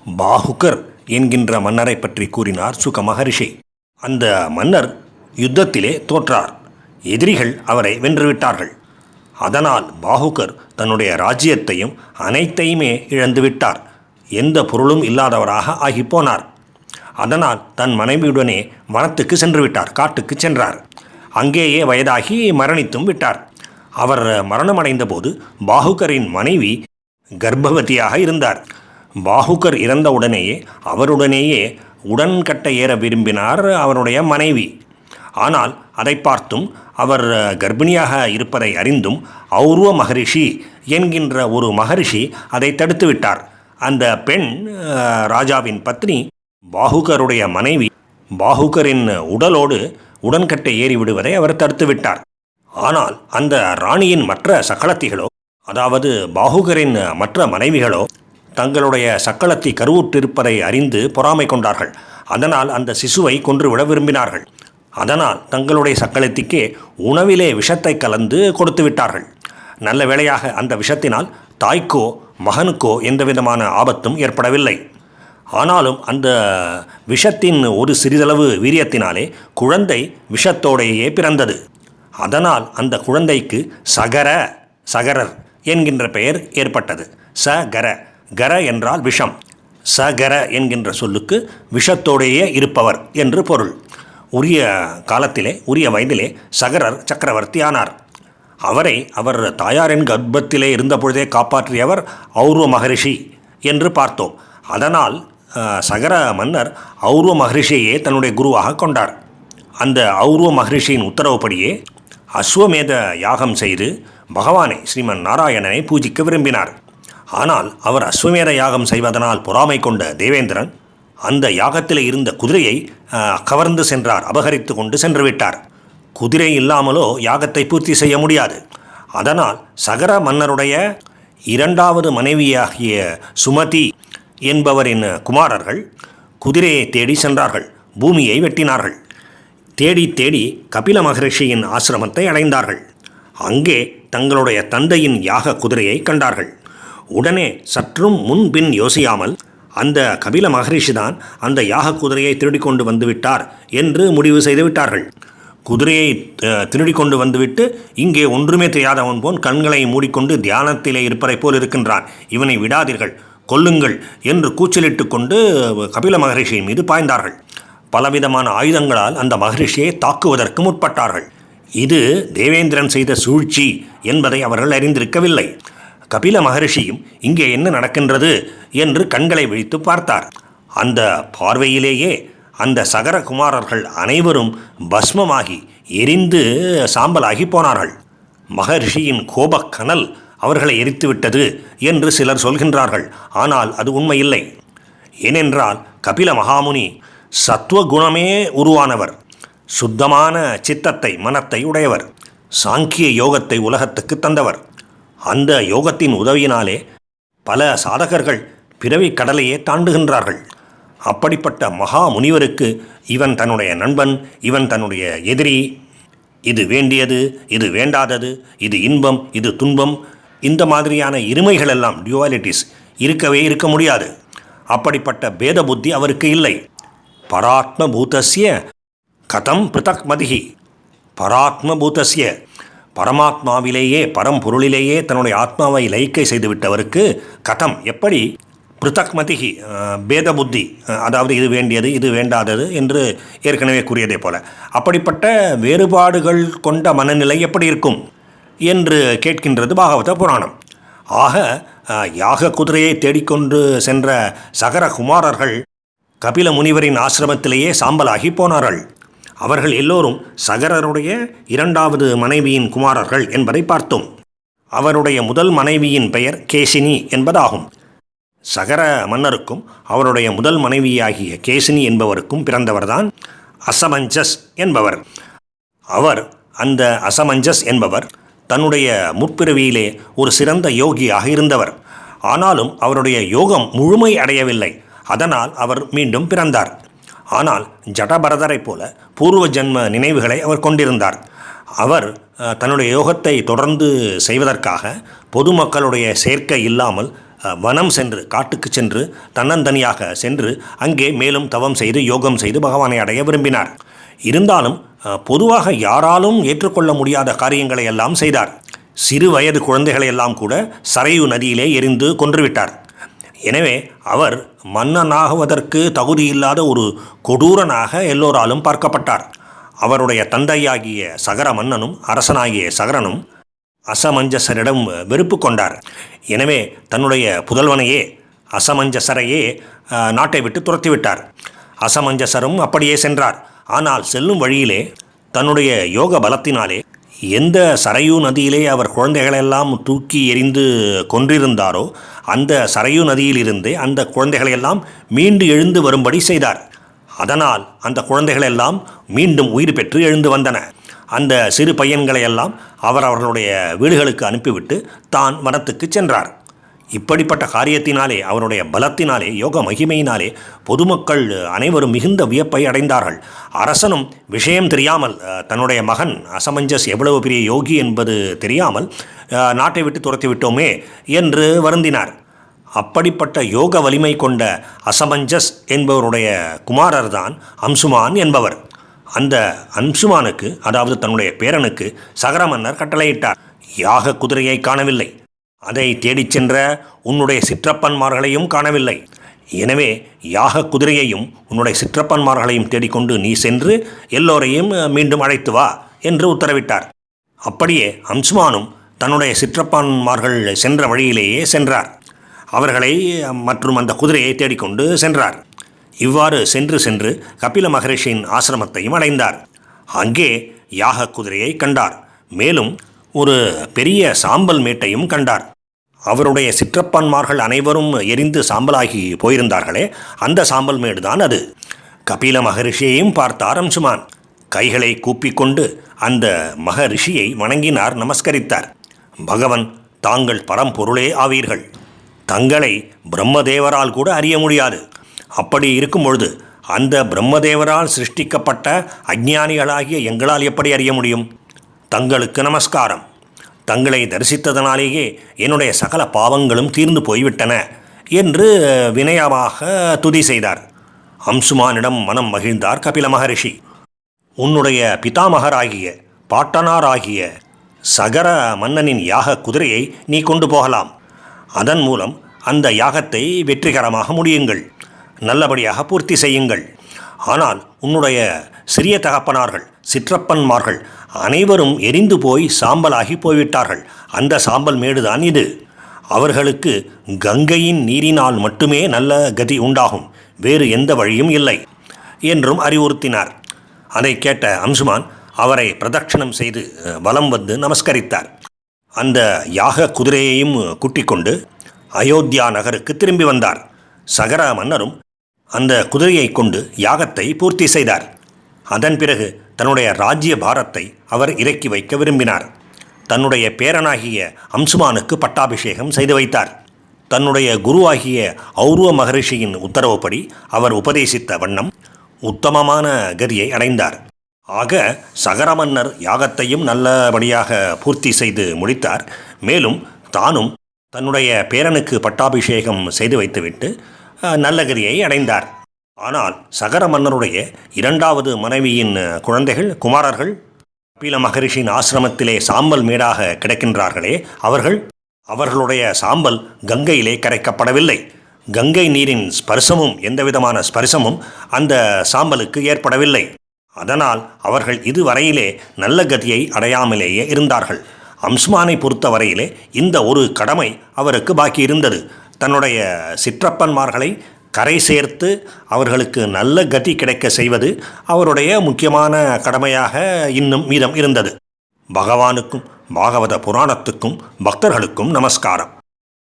பாஹுகர் என்கின்ற மன்னரை பற்றி கூறினார் சுக மகரிஷி. அந்த மன்னர் யுத்தத்திலே தோற்றார். எதிரிகள் அவரை வென்றுவிட்டார்கள். அதனால் பாஹுகர் தன்னுடைய ராஜ்யத்தையும் அனைத்தையுமே இழந்துவிட்டார். எந்த பொருளும் இல்லாதவராக ஆகிப்போனார். அதனால் தன் மனைவியுடனே வனத்துக்கு சென்று விட்டார், காட்டுக்கு சென்றார். அங்கேயே வயதாகி மரணித்தும் விட்டார். அவர் மரணமடைந்த போது பாஹுகரின் மனைவி கர்ப்பவதியாக இருந்தார். பாஹுகர் இறந்தவுடனேயே அவருடனேயே உடன்கட்டை ஏற விரும்பினார் அவருடைய மனைவி. ஆனால் அதை பார்த்தும் அவர் கர்ப்பிணியாக இருப்பதை அறிந்தும் ஔர்வ மகரிஷி என்கின்ற ஒரு மகரிஷி அதை தடுத்து விட்டார். அந்த பெண் ராஜாவின் பத்னி பாஹுகருடைய மனைவி பாஹுகரின் உடலோடு உடன்கட்டை ஏறி விடுவதை அவர் தடுத்து விட்டார். ஆனால் அந்த ராணியின் மற்ற சக்களத்திகளோ, அதாவது பாஹுகரின் மற்ற மனைவிகளோ தங்களுடைய சக்களத்தி கருவுற்றிருப்பதை அறிந்து பொறாமை கொண்டார்கள். அதனால் அந்த சிசுவை கொன்றுவிட விரும்பினார்கள். அதனால் தங்களுடைய சக்களத்திக்கே உணவிலே விஷத்தை கலந்து கொடுத்து விட்டார்கள். நல்ல வேளையாக அந்த விஷத்தினால் தாய்க்கோ மகனுக்கோ எந்தவிதமான ஆபத்தும் ஏற்படவில்லை. ஆனாலும் அந்த விஷத்தின் ஒரு சிறிதளவு வீரியத்தினாலே குழந்தை விஷத்தோடையே பிறந்தது. அதனால் அந்த குழந்தைக்கு சகரர் என்கின்ற பெயர் ஏற்பட்டது. சகர, கர என்றால் விஷம். சகர என்கின்ற சொல்லுக்கு விஷத்தோடையே இருப்பவர் என்று பொருள். உரிய காலத்திலே உரிய வயதிலே சகரர் சக்கரவர்த்தி ஆனார். அவரை அவர் தாயாரின் கர்ப்பத்திலே இருந்தபொழுதே காப்பாற்றியவர் ஔர்வ மகரிஷி என்று பார்த்தோம். அதனால் சகர மன்னர் ஔர்வ மகரிஷியையே தன்னுடைய குருவாக கொண்டார். அந்த ஔர்வ மகரிஷியின் உத்தரவுப்படியே அஸ்வமேத யாகம் செய்து பகவானை ஸ்ரீமன் நாராயணனை பூஜிக்க விரும்பினார். ஆனால் அவர் அஸ்வமேத யாகம் செய்வதனால் பொறாமை கொண்ட தேவேந்திரன் அந்த யாகத்தில் இருந்த குதிரையை கவர்ந்து சென்றார், அபகரித்து கொண்டு சென்று விட்டார். குதிரை இல்லாமலோ யாகத்தை பூர்த்தி செய்ய முடியாது. அதனால் சகர மன்னருடைய இரண்டாவது மனைவியாகிய சுமதி என்பவரின் குமாரர்கள் குதிரையை தேடி சென்றார்கள், பூமியை வெட்டினார்கள். தேடி தேடி கபில மகரிஷியின் ஆசிரமத்தை அடைந்தார்கள். அங்கே தங்களுடைய தந்தையின் யாக குதிரையை கண்டார்கள். உடனே சற்றும் முன்பின் யோசியாமல் அந்த கபில மகரிஷிதான் அந்த யாக குதிரையை திருடிக்கொண்டு வந்துவிட்டார் என்று முடிவு செய்து விட்டார்கள். குதிரையை திருடிக்கொண்டு வந்துவிட்டு இங்கே ஒன்றுமே தெரியாதவன் போல் கண்களை மூடிக்கொண்டு தியானத்திலே இருப்பதை போல் இருக்கின்றான், இவனை விடாதீர்கள், கொல்லுங்கள் என்று கூச்சலிட்டு கொண்டு கபில மகரிஷியின் மீது பாய்ந்தார்கள். பலவிதமான ஆயுதங்களால் அந்த மகரிஷியை தாக்குவதற்கு முற்பட்டார்கள். இது தேவேந்திரன் செய்த சூழ்ச்சி என்பதை அவர்கள் அறிந்திருக்கவில்லை. கபில மகரிஷியும் இங்கே என்ன நடக்கின்றது என்று கண்களை விழித்து பார்த்தார். அந்த பார்வையிலேயே அந்த சகர குமாரர்கள் அனைவரும் பஸ்மமாகி எரிந்து சாம்பலாகி போனார்கள். மகரிஷியின் கோபக்கனல் அவர்களை எரித்துவிட்டது என்று சிலர் சொல்கின்றார்கள். ஆனால் அது உண்மையில்லை. ஏனென்றால் கபில மகாமுனி சத்துவகுணமே உருவானவர், சுத்தமான சித்தத்தை மனத்தை உடையவர், சாங்கிய யோகத்தை உலகத்துக்கு தந்தவர். அந்த யோகத்தின் உதவியினாலே பல சாதகர்கள் பிறவி கடலையே தாண்டுகின்றார்கள். அப்படிப்பட்ட மகா முனிவருக்கு இவன் தன்னுடைய நண்பன், இவன் தன்னுடைய எதிரி, இது வேண்டியது, இது வேண்டாதது, இது இன்பம், இது துன்பம், இந்த மாதிரியான இருமைகள் எல்லாம் டியூவாலிட்டிஸ் இருக்க முடியாது. அப்படிப்பட்ட பேத புத்தி அவருக்கு இல்லை. பராத்ம பூதஸ்ய கதம் பிருதக் மதிஹி, பராத்ம பூதஸ்ய பரமாத்மாவிலேயே பரம்பொருளிலேயே தன்னுடைய ஆத்மாவை லயிக்கை செய்துவிட்டவருக்கு கதம் எப்படி பிருதக் மதிஹி பேத புத்தி, அதாவது இது வேண்டியது இது வேண்டாதது என்று ஏற்கனவே கூறியதே போல அப்படிப்பட்ட வேறுபாடுகள் கொண்ட மனநிலை எப்படி இருக்கும் என்று கேட்கின்றது பாகவத புராணம். ஆக யாக குதிரையை தேடிக்கொண்டு சென்ற சகர குமாரர்கள் கபில முனிவரின் ஆசிரமத்திலேயே சாம்பலாகி போனார்கள். அவர்கள் எல்லோரும் சகரருடைய இரண்டாவது மனைவியின் குமாரர்கள் என்பதை பார்த்தோம். அவருடைய முதல் மனைவியின் பெயர் கேசினி என்பதாகும். சகர மன்னருக்கும் அவருடைய முதல் மனைவியாகிய கேசினி என்பவருக்கும் பிறந்தவர்தான் அசமஞ்சஸ் என்பவர். அந்த அசமஞ்சஸ் என்பவர் தன்னுடைய முற்பிறவியிலே ஒரு சிறந்த யோகியாக இருந்தவர். ஆனாலும் அவருடைய யோகம் முழுமை அடையவில்லை. அதனால் அவர் மீண்டும் பிறந்தார். ஆனால் ஜடபரதரைப் போல பூர்வ ஜன்ம நினைவுகளை அவர் கொண்டிருந்தார். அவர் தன்னுடைய யோகத்தை தொடர்ந்து செய்வதற்காக பொதுமக்களுடைய சேர்க்கை இல்லாமல் வனம் சென்று காட்டுக்கு சென்று தன்னந்தனியாக சென்று அங்கே மேலும் தவம் செய்து யோகம் செய்து பகவானை அடைய விரும்பினார். இருந்தாலும் பொதுவாக யாராலும் ஏற்றுக்கொள்ள முடியாத காரியங்களை எல்லாம் செய்தார். சிறு வயது குழந்தைகளை எல்லாம் கூட சரையு நதியிலே எரிந்து கொன்றுவிட்டார். எனவே அவர் மன்னனாகுவதற்கு தகுதியில்லாத ஒரு கொடூரனாக எல்லோராலும் பார்க்கப்பட்டார். அவருடைய தந்தையாகிய சகர மன்னனும் அரசனாகிய சகரனும் அசமஞ்சசரிடம் வெறுப்பு கொண்டார். எனவே தன்னுடைய புதல்வனையே அசமஞ்சசரையே நாட்டை விட்டு துரத்திவிட்டார். அசமஞ்சசரும் அப்படியே சென்றார். ஆனால் செல்லும் வழியிலே தன்னுடைய யோக பலத்தினாலே எந்த சரையு நதியிலே அவர் குழந்தைகளெல்லாம் தூக்கி எறிந்து கொன்றிருந்தாரோ அந்த சரையு நதியிலிருந்தே அந்த குழந்தைகளையெல்லாம் மீண்டு எழுந்து வரும்படி செய்தார். அதனால் அந்த குழந்தைகளெல்லாம் மீண்டும் உயிர் பெற்று எழுந்து வந்தன. அந்த சிறு பையன்களையெல்லாம் அவர்களுடைய வீடுகளுக்கு அனுப்பிவிட்டு தான் வனத்துக்கு சென்றார். இப்படிப்பட்ட காரியத்தினாலே அவருடைய பலத்தினாலே யோக மகிமையினாலே பொதுமக்கள் அனைவரும் மிகுந்த வியப்பை அடைந்தார்கள். அரசனும் விஷயம் தெரியாமல் தன்னுடைய மகன் அசமஞ்சஸ் எவ்வளவு பெரிய யோகி என்பது தெரியாமல் நாட்டை விட்டு துரத்தி விட்டோமே என்று வருந்தினார். அப்படிப்பட்ட யோக வலிமை கொண்ட அசமஞ்சஸ் என்பவருடைய குமாரர் தான் அம்சுமான் என்பவர். அந்த அம்சுமானுக்கு, அதாவது தன்னுடைய பேரனுக்கு சகர மன்னர் கட்டளையிட்டார். யாக குதிரையை காணவில்லை, அதை தேடிச் சென்ற உன்னுடைய சிற்றப்பன்மார்களையும் காணவில்லை. எனவே யாக குதிரையையும் உன்னுடைய சிற்றப்பன்மார்களையும் தேடிக்கொண்டு நீ சென்று எல்லோரையும் மீண்டும் அழைத்து வா என்று உத்தரவிட்டார். அப்படியே அம்சுமானும் தன்னுடைய சிற்றப்பன்மார்கள் சென்ற வழியிலேயே சென்றார். அவர்களை மற்றும் அந்த குதிரையை தேடிக்கொண்டு சென்றார். இவ்வாறு சென்று சென்று கபில மகரிஷியின் ஆசிரமத்தையும் அடைந்தார். அங்கே யாக குதிரையை கண்டார். மேலும் ஒரு பெரிய சாம்பல் மேட்டையும் கண்டார். அவருடைய சிற்றப்பன்மார்கள் அனைவரும் எரிந்து சாம்பலாகி போயிருந்தார்களே, அந்த சாம்பல் மேடுதான் அது. கபில மகரிஷியையும் பார்த்தார் அம்சுமான். கைகளை கூப்பிக்கொண்டு அந்த மகரிஷியை வணங்கினார், நமஸ்கரித்தார். பகவன், தாங்கள் பரம்பொருளே ஆவீர்கள். தங்களை பிரம்மதேவரால் கூட அறிய முடியாது. அப்படி இருக்கும் பொழுது அந்த பிரம்மதேவரால் சிருஷ்டிக்கப்பட்ட அஞ்ஞானிகளாகிய எங்களால் எப்படி அறிய முடியும்? தங்களுக்கு நமஸ்காரம். தங்களை தரிசித்ததனாலேயே என்னுடைய சகல பாவங்களும் தீர்ந்து போய்விட்டன என்று வினயமாக துதி செய்தார். அம்சுமானிடம் மனம் மகிழ்ந்தார் கபில மகரிஷி. உன்னுடைய பிதாமகராகிய பாட்டனாராகிய சகர மன்னனின் யாக குதிரையை நீ கொண்டு போகலாம். அதன் மூலம் அந்த யாகத்தை வெற்றிகரமாக முடியுங்கள், நல்லபடியாக பூர்த்தி செய்யுங்கள். ஆனால் உன்னுடைய சிறிய தகப்பனார்கள் சிற்றப்பன்மார்கள் அனைவரும் எரிந்து போய் சாம்பலாகி போய்விட்டார்கள். அந்த சாம்பல் மேடுதான் இது. அவர்களுக்கு கங்கையின் நீரினால் மட்டுமே நல்ல கதி உண்டாகும், வேறு எந்த வழியும் இல்லை என்றும் அறிவுறுத்தினார். அதை கேட்ட அம்சுமான் அவரை பிரதட்சணம் செய்து வலம் வந்து நமஸ்கரித்தார். அந்த யாக குதிரையையும் கூட்டிக் கொண்டு அயோத்தியா நகருக்கு திரும்பி வந்தார். சகர மன்னரும் அந்த குதிரையை கொண்டு யாகத்தை பூர்த்தி செய்தார். அதன் பிறகு தன்னுடைய ராஜ்ய பாரத்தை அவர் இறக்கி வைக்க விரும்பினார். தன்னுடைய பேரனாகிய அம்சுமானுக்கு பட்டாபிஷேகம் செய்து வைத்தார். தன்னுடைய குருவாகிய ஔருவ மகரிஷியின் உத்தரவுப்படி அவர் உபதேசித்த வண்ணம் உத்தமமான கதியை அடைந்தார். ஆக சகர மன்னர் யாகத்தையும் நல்லபடியாக பூர்த்தி செய்து முடித்தார். மேலும் தானும் தன்னுடைய பேரனுக்கு பட்டாபிஷேகம் செய்து வைத்துவிட்டு நல்ல கதியை அடைந்தார். ஆனால் சகர மன்னருடைய இரண்டாவது மனைவியின் குழந்தைகள் குமாரர்கள் கபில மகரிஷியின் ஆசிரமத்திலே சாம்பல் மேடாக கிடக்கின்றார்களே, அவர்களுடைய சாம்பல் கங்கையிலே கரைக்கப்படவில்லை. கங்கை நீரின் ஸ்பர்சமும் எந்தவிதமான ஸ்பர்சமும் அந்த சாம்பலுக்கு ஏற்படவில்லை. அதனால் அவர்கள் இதுவரையிலே நல்ல கதியை அடையாமலேயே இருந்தார்கள். அம்சுமானை பொறுத்தவரையிலே இந்த ஒரு கடமை அவருக்கு பாக்கி இருந்தது. தன்னுடைய சிற்றப்பன்மார்களை கரை சேர்த்து அவர்களுக்கு நல்ல கதி கிடைக்க செய்வது அவருடைய முக்கியமான கடமையாக இன்னும் மீதம் இருந்தது. பகவானுக்கும் பாகவத புராணத்துக்கும் பக்தர்களுக்கும் நமஸ்காரம்.